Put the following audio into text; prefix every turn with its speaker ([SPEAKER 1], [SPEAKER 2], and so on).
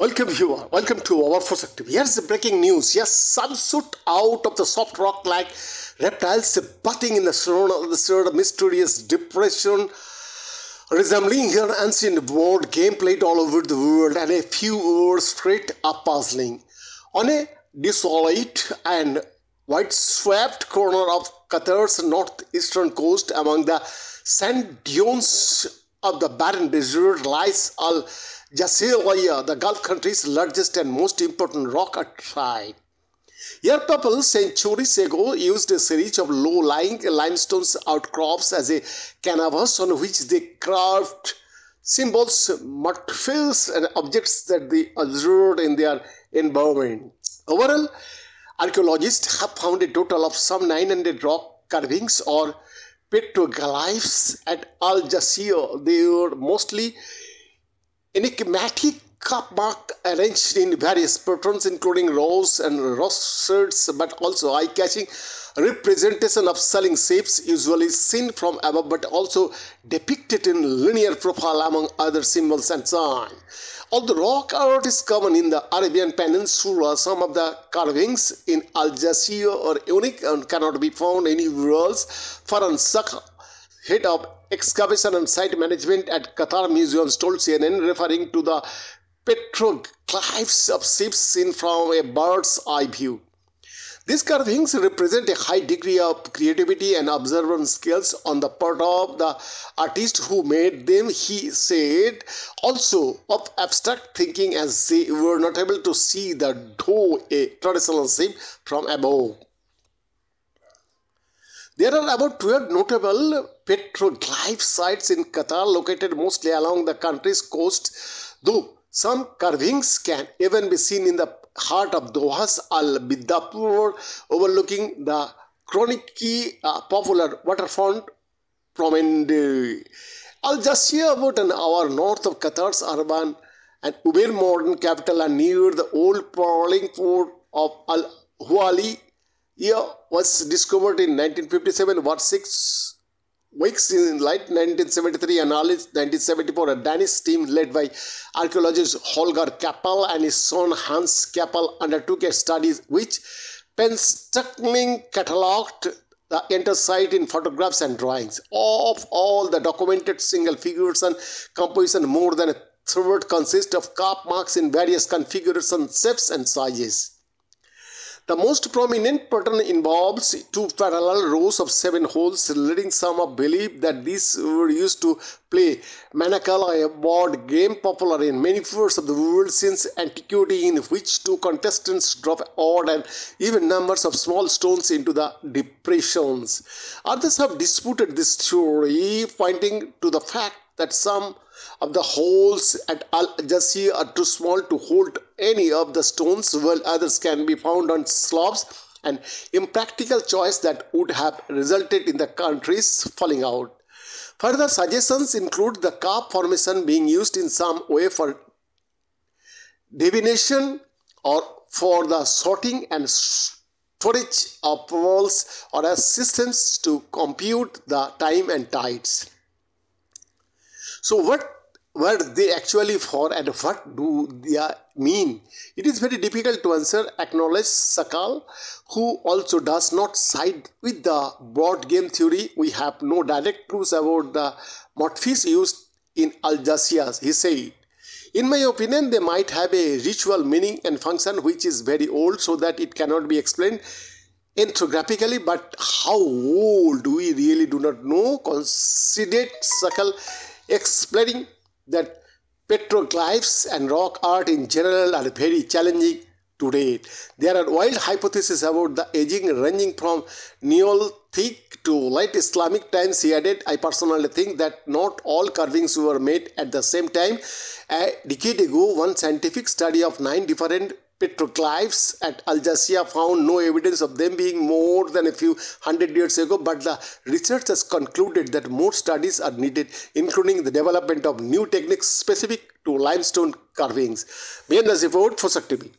[SPEAKER 1] Welcome viewer, welcome to our first active. Here's the breaking news. Yes, some shoot out of the soft rock like reptiles bathing in the surround of mysterious depression, resembling an ancient board game played all over the world, and a few words straight up puzzling. On a desolate and white-swept corner of Qatar's northeastern coast among the sand dunes of the barren desert lies Al Jazeera, the Gulf country's largest and most important rock site. Here people centuries ago used a series of low-lying limestone outcrops as a canvas on which they carved symbols, motifs and objects that they observed in their environment. Overall, archaeologists have found a total of some 900 rock carvings or petroglyphs at Al Jazeera. They were mostly enigmatic cup mark arranged in various patterns including rows and rosettes, but also eye-catching representation of selling shapes usually seen from above but also depicted in linear profile among other symbols and signs. Although rock art is common in the Arabian Peninsula, some of the carvings in Al Jazeera are unique and cannot be found anywhere else. Farhan Sakh, head of excavation and site management at Qatar Museums, told CNN, referring to the petroglyphs of ships seen from a bird's eye view. These carvings represent a high degree of creativity and observance skills on the part of the artist who made them, he said, also of abstract thinking as they were not able to see the dough, a traditional shape, from above. There are about 12 notable petroglyph sites in Qatar located mostly along the country's coast, though some carvings can even be seen in the heart of Doha's Al Bidapur, overlooking the chronically popular waterfront promenade. Al Jazeera, about an hour north of Qatar's urban and uber-modern capital and near the old prowling port of Al Huali, was discovered in 1957, was 6 weeks in late 1973 and early 1974. A Danish team led by archaeologist Holger Kappel and his son Hans Kappel undertook a study which painstakingly catalogued the entire site in photographs and drawings. Of all the documented single figures and composition, more than a third consist of carp marks in various configurations, shapes and sizes. The most prominent pattern involves 2 parallel rows of 7 holes, leading some to believe that these were used to play Manakal, a board game popular in many parts of the world since antiquity, in which 2 contestants drop odd and even numbers of small stones into the depressions. Others have disputed this theory, pointing to the fact that some of the holes at Al Jazeera are too small to hold any of the stones, while others can be found on slopes, an impractical choice that would have resulted in the country's falling out. Further suggestions include the carp formation being used in some way for divination or for the sorting and storage of pearls, or as systems to compute the time and tides. So what were they actually for and what do they mean? It is very difficult to answer, acknowledged Sakal, who also does not side with the board game theory. We have no direct clues about the motifs used in Al Jazeera, he said. In my opinion, they might have a ritual meaning and function which is very old, so that it cannot be explained entographically, but how old we really do not know, considered Sakal, explaining that petroglyphs and rock art in general are very challenging to date. There are wild hypotheses about the aging ranging from Neolithic to late Islamic times, he added. I personally think that not all carvings were made at the same time. A decade ago, one scientific study of 9 different petroglyphs at Al Jazeera found no evidence of them being more than a few hundred years ago, but the researchers concluded that more studies are needed, including the development of new techniques specific to limestone carvings. Behind the report for Sak TV.